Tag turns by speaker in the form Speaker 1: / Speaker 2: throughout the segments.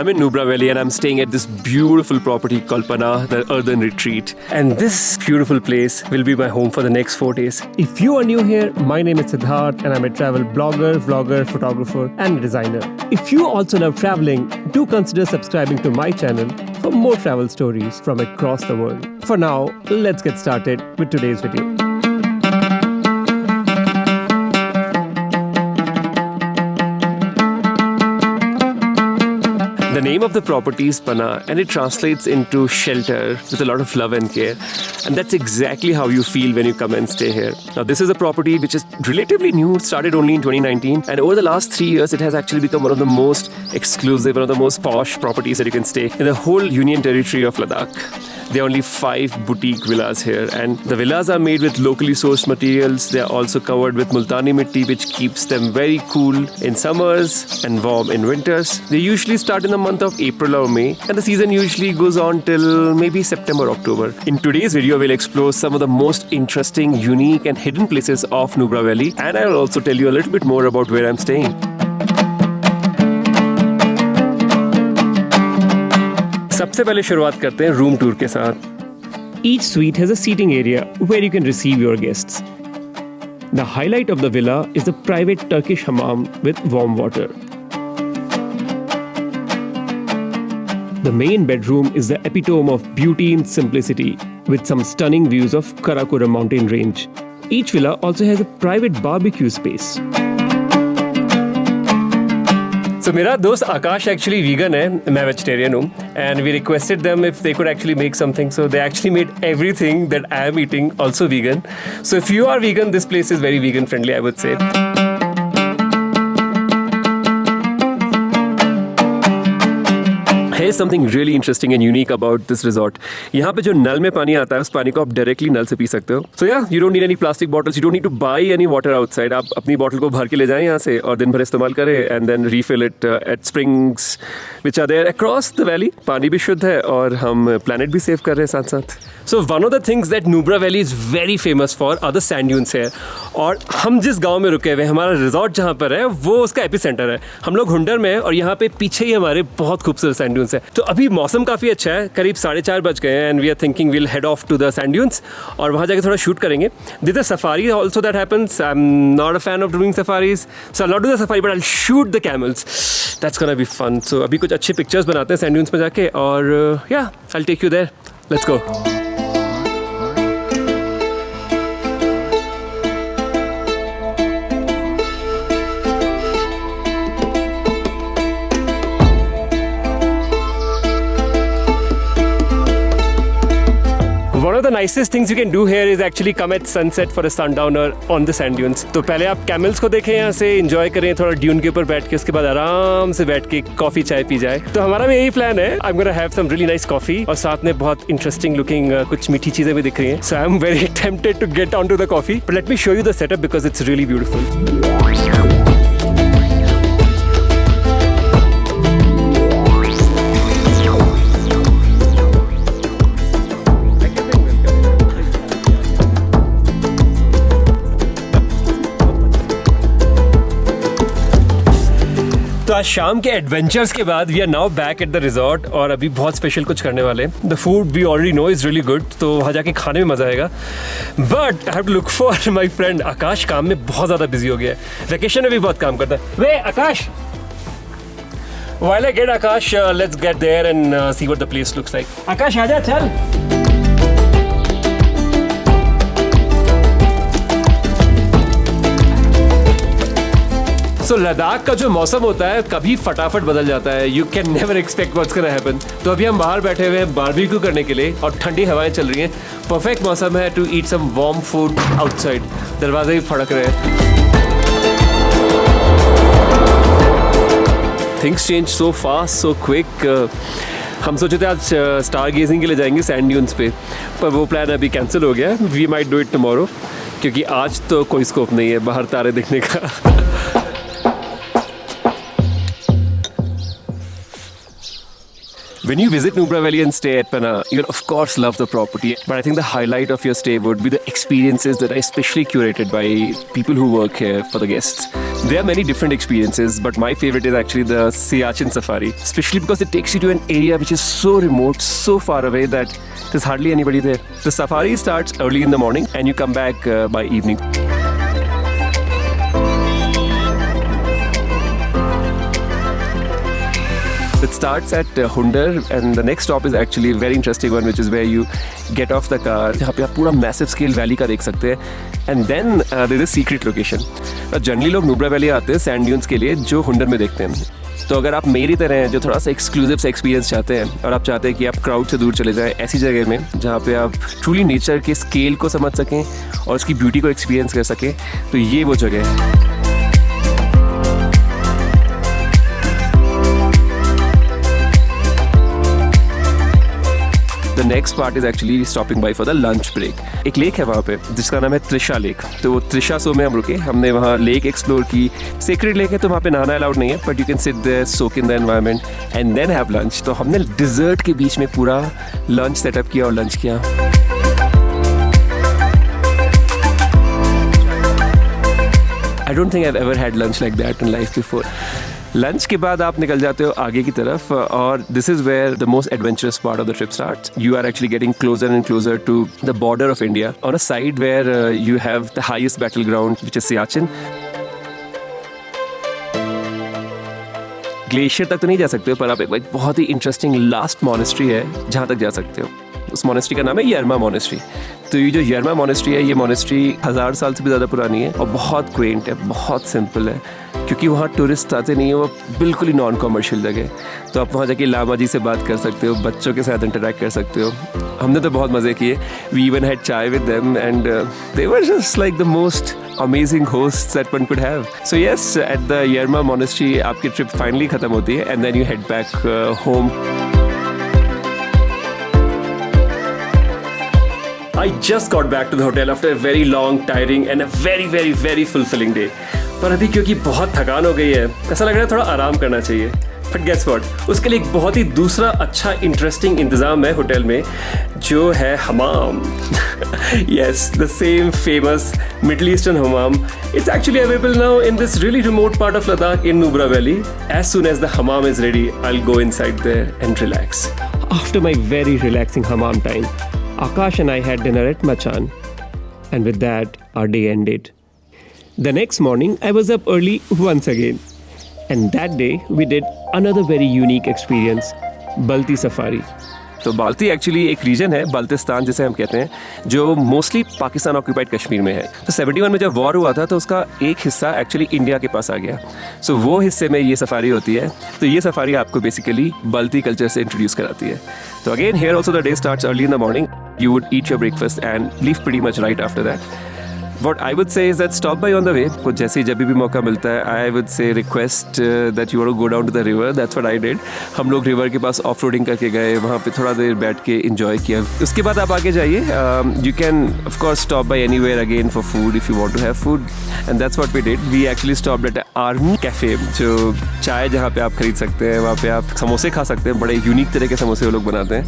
Speaker 1: I'm in Nubra Valley and I'm staying at this beautiful property called Pana, the Earthen Retreat. And this beautiful place will be my home for the next 4 days. If you are new here, my name is Siddharth and I'm a travel blogger, vlogger, photographer and designer. If you also love traveling, do consider subscribing to my channel for more travel stories from across the world. For now, let's get started with today's video. The name of the property is Pana and it translates into shelter with a lot of love and care. And that's exactly how you feel when you come and stay here. Now this is a property which is relatively new, started only in 2019, and over the last 3 years it has actually become one of the most exclusive, one of the most posh properties that you can stay in the whole Union Territory of Ladakh. There are only 5 boutique villas here, and the villas are made with locally sourced materials. They are also covered with multani mitti, which keeps them very cool in summers and warm in winters. They usually start in the month of April or May, and the season usually goes on till maybe September or October. In today's video, we'll explore some of the most interesting, unique and hidden places of Nubra Valley, and I'll also tell you a little bit more about where I'm staying. सबसे पहले शुरुआत करते हैं room tour के साथ. Each suite has a seating area where you can receive your guests. The highlight of the villa is the private Turkish hammam with warm water. The main bedroom is the epitome of beauty and simplicity with some stunning views of Karakoram mountain range. Each villa also has a private barbecue space. So मेरा दोस्त आकाश actually vegan है, मैं vegetarian हूँ, and we requested them if they could actually make something. So they actually made everything that I am eating also vegan. So if you are vegan, this place is very vegan friendly, I would say. Here's something really interesting and unique about this resort. यहाँ पे जो नल में पानी आता है, उस पानी को आप डायरेक्टली नल से पी सकते हो. So yeah, you don't need any plastic bottles. You don't need to buy any water outside. आप अपनी बॉटल को भर के ले जाएं यहाँ से और दिन भर इस्तेमाल करें and then refill it at springs which are there across the valley. पानी भी शुद्ध है और हम planet भी सेव कर रहे हैं साथ-साथ. So one of the things that Nubra Valley is very famous for are the sand dunes here. और हम जिस गांव में रुके हुए हैं, हमारा रिजॉर्ट जहाँ पर है, वो उसका एपिसेंटर है. हम लोग हुंडर में हैं और यहाँ पे पीछे ही हमारे बहुत खूबसूरत सैंड ड्यून्स है. तो अभी मौसम काफ़ी अच्छा है, करीब 4:30 बज गए हैं and we are thinking will head off to the sand dunes और वहाँ जाके थोड़ा शूट करेंगे. This a safari also that happens. I am not a fan of doing safaris, so I not do the safari but I shoot the camels. That's gonna be fun. So अभी कुछ अच्छे pictures बनाते हैं sand dunes में जाके और या I will take you there. Let's go. One of the nicest things you can do here is actually come at sunset for a sundowner on the sand dunes. तो पहले आप camels को देखें यहाँ से, एंजॉय करें थोड़ा ड्यून के ऊपर बैठ के, उसके बाद आराम से बैठ के कॉफ़ी चाय पी जाए. तो हमारा भी यही प्लान है. I am gonna have some really nice coffee और साथ में बहुत इंटरेस्टिंग लुकिंग कुछ मीठी चीज़ें भी दिख रही हैं. So I am very tempted to get on to the coffee, but let me show you the setup because it's really beautiful. तो आज शाम के एडवेंचर्स के बाद we are now back at the resort और अभी बहुत स्पेशल कुछ करने वाले हैं. The food we already know is really good, तो वहाँ जाके खाने में मज़ा आएगा. But I have to look for my friend आकाश. काम में बहुत ज़्यादा बिजी हो गया है, वैकेशन में भी बहुत काम करता है. वे आकाश, while I get Akash, let's get there and see what the place looks like. आकाश आजा चल. So, लद्दाख का जो मौसम होता है कभी फटाफट बदल जाता है. You can never expect what's gonna happen. तो अभी हम बाहर बैठे हुए हैं बारबेक्यू करने के लिए और ठंडी हवाएं चल रही हैं. परफेक्ट मौसम है to eat some warm food outside. दरवाजे भी फड़क रहे हैं. Things change so fast, so quick. हम सोचे थे आज स्टार गेजिंग के लिए जाएंगे सैंड ड्यून्स पे, पर वो प्लान अभी कैंसिल हो गया. We might do it tomorrow, क्योंकि आज तो कोई स्कोप नहीं है बाहर तारे दिखने का. When you visit Nubra Valley and stay at Panna, you'll of course love the property. But I think the highlight of your stay would be the experiences that are especially curated by people who work here for the guests. There are many different experiences, but my favorite is actually the Siachen Safari, especially because it takes you to an area which is so remote, so far away that there's hardly anybody there. The safari starts early in the morning and you come back by evening. It starts at Hundar and the next stop is actually a very interesting one, which is where you get off the car. यहाँ पे आप पूरा massive scale valley का देख सकते हैं and then there is a secret location. Generally लोग Nubra valley आते हैं sand dunes के लिए जो हुंडर में देखते हैं. तो अगर आप मेरी तरह हैं जो थोड़ा सा एक्सक्लूसिव सा एक्सपीरियंस चाहते हैं और आप चाहते हैं कि आप क्राउड से दूर चले जाएं ऐसी जगह में जहाँ पे आप ट्रूली नेचर के स्केल को समझ सकें और उसकी ब्यूटी को एक्सपीरियंस कर सकें, तो ये वो जगह है. The next part is actually stopping by for the lunch break. एक लेक है वहाँ पे जिसका नाम है त्रिशा लेक. तो त्रिशा सो में हम रुके, हमने वहाँ लेक एक्सप्लोर की. सेक्रेड लेक है तो वहाँ पे नहाना अलाउड नहीं है, but you can sit there, soak in the environment and then have lunch. तो हमने डिजर्ट के बीच में पूरा लंच सेटअप किया और लंच किया. I don't think I've ever had lunch like that in life before. Lunch के बाद आप निकल जाते हो आगे की तरफ और this is where the most adventurous part of the trip starts. You are actually getting closer and closer to the border of India on a side where you have the highest battle ground which is Siachen. Glacier तक तो नहीं जा सकते हो पर आप एक बहुत ही इंटरेस्टिंग लास्ट मॉनेस्ट्री है जहाँ तक जा सकते हो. उस मॉनेस्ट्री का नाम है यरमा मॉनेस्ट्री. तो ये जो यरमा मॉनेस्ट्री है, ये मॉनेस्ट्री 1000 साल से भी ज़्यादा पुरानी है और बहुत क्वेंट है, बहुत सिंपल है क्योंकि वहाँ टूरिस्ट आते नहीं है. वो बिल्कुल ही नॉन कमर्शियल जगह है. तो आप वहाँ जाके लामा जी से बात कर सकते हो, बच्चों के साथ इंटरेक्ट कर सकते हो. हमने तो बहुत मज़े किए. वी इवन हैड चाय with them and they were just like the most amazing hosts that one could have. So yes, at the Yarma monastery आपकी ट्रिप फाइनली ख़त्म होती है and then you head back home. I just got back to the hotel after a very long, tiring and a very fulfilling day. पर अभी क्योंकि बहुत थकान हो गई है, ऐसा लग रहा है थोड़ा आराम करना चाहिए. बट गेस व्हाट, उसके लिए एक बहुत ही दूसरा अच्छा इंटरेस्टिंग इंतज़ाम है होटल में, जो है हमाम. Yes, the same famous Middle Eastern hammam. It's actually available now in this really remote part of Ladakh in Nubra Valley. As soon as the hammam is ready, I'll go inside there and relax. After my very relaxing hammam time, Akash and I had dinner at Machan, and with that, our day ended. The next morning, I was up early once again, and that day we did another very unique experience, Balti Safari. तो बाल्टी actually एक reason है, बाल्टिस्तान जिसे हम कहते हैं, जो mostly Pakistan occupied Kashmir में है. तो 71 में जब वॉर हुआ था तो उसका एक हिस्सा एक्चुअली इंडिया के पास आ गया. सो वो हिस्से में ये सफारी होती है. तो ये सफारी आपको बेसिकली बाल्टी कल्चर से इंट्रोड्यूस कराती है. तो again here also the day starts early in the morning. You would eat your breakfast and leave pretty much right after that. What I would say is that stop by on the way. कुछ जैसे जब भी मौका मिलता है, I would say request that you want to go down to the river. That's what I did. हम लोग river के पास ऑफ रोडिंग करके गए, वहाँ पे थोड़ा देर बैठ के इंजॉय किया. उसके बाद आप आगे जाइए. You can of course stop by anywhere again for food if you want to have food, and that's what we did. We actually stopped at Army Cafe, जो चाय जहाँ पे आप खरीद सकते हैं, वहाँ पे आप समोसे खा सकते हैं. बड़े यूनिक तरह के समोसे वो लोग बनाते हैं,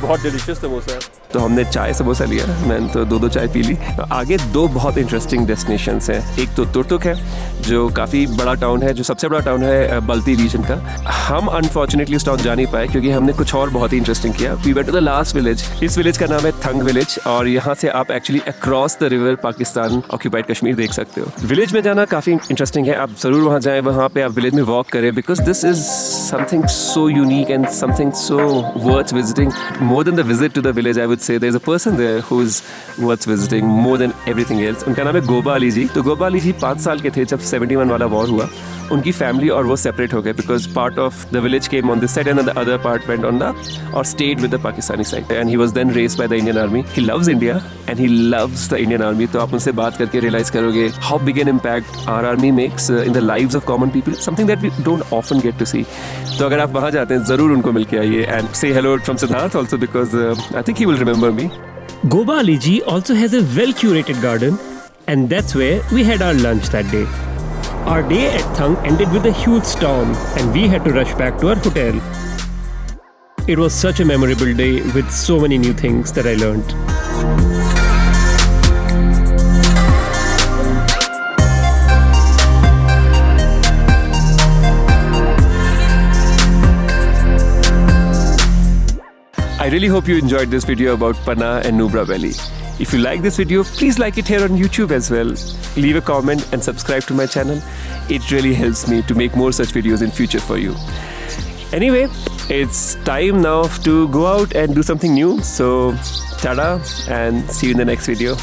Speaker 1: बहुत डिलीशियस समोसा है. तो हमने चाय समोसा लिया, मैंने तो दो चाय पी ली. आगे दो बहुत इंटरेस्टिंग डेस्टिनेशंस हैं. एक तो तुर्तुक है जो काफ़ी बड़ा टाउन है, जो सबसे बड़ा टाउन है बल्ती रीजन का. हम अनफॉर्चुनेटली उस टाउन जा नहीं पाए क्योंकि हमने कुछ और बहुत ही इंटरेस्टिंग किया. We went to the last village. इस विलेज का नाम है थंग विलेज और यहाँ से आप actually across the river Pakistan occupied Kashmir देख सकते हो. विलेज में जाना काफ़ी इंटरेस्टिंग है, आप ज़रूर वहाँ जाएँ, वहाँ पे आप विलेज में वॉक करें because this is something so unique and something so worth visiting. More than the visit to the village, I would say there's a person there who is worth visiting more than everything else. उनका नाम है गोबा अली जी. तो गोबा अली जी 5 साल के थे जब 71 वाला war हुआ. उनकी फैमिली और वो सेपरेट हो गए because part of the village came on this side and the other part went on the और stayed with the Pakistani side. And he was then raised by the Indian army. He loves India and he loves the Indian army. तो आप उनसे बात करके realise करोगे how big an impact our army makes in the lives of common people, something that we don't often gate to सी. तो अगर आप वहाँ जाते हैं ज़रूर उनको मिल के आइए एंड से hello from Siddharth also because I think he will remember me. Goba Ali Ji also has a well-curated garden, and that's where we had our lunch that day. Our day at Thang ended with a huge storm, and we had to rush back to our hotel. It was such a memorable day with so many new things that I learned. I really hope you enjoyed this video about Panna and Nubra Valley. If you like this video, please like it here on YouTube as well. Leave a comment and subscribe to my channel. It really helps me to make more such videos in future for you. Anyway, it's time now to go out and do something new. So, tada and see you in the next video.